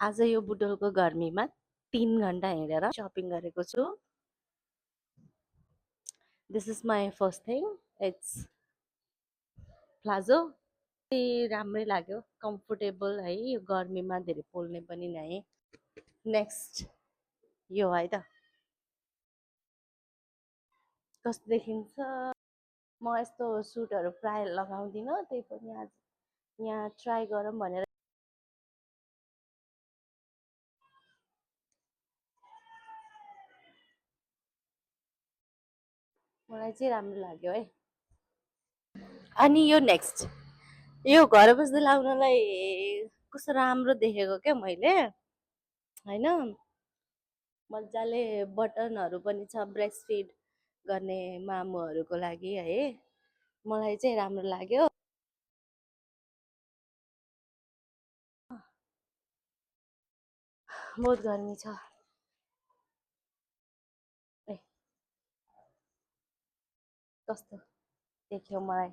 आज यो बुटोलको गर्मीमा 3 घण्टा हिँडेर सपिङ गरेको छु। This is my first thing, it's palazzo. राम्रै लाग्यो, कम्फोर्टेबल है, यो गर्मीमा धेरै पोल्ने पनि नै। नेक्स्ट यो है त, कस्तो देखिन्छ। म यस्तो सुटहरू प्राय लगाउँदिनँ, त्यही पनि आज यहाँ ट्राई गरौँ भनेर। मलाई चाहिँ राम्रो लाग्यो है। अनि यो नेक्स्ट, यो घर बस्दै लाउनलाई कस्तो राम्रो देखेको क्या मैले, होइन। मजाले बटनहरू पनि छ, ब्रेस्ट फिड गर्ने मामुहरूको लागि है। मलाई चाहिँ राम्रो लाग्यो। बहुत गर्मी छ। ए कस्तो देख्यो मलाई।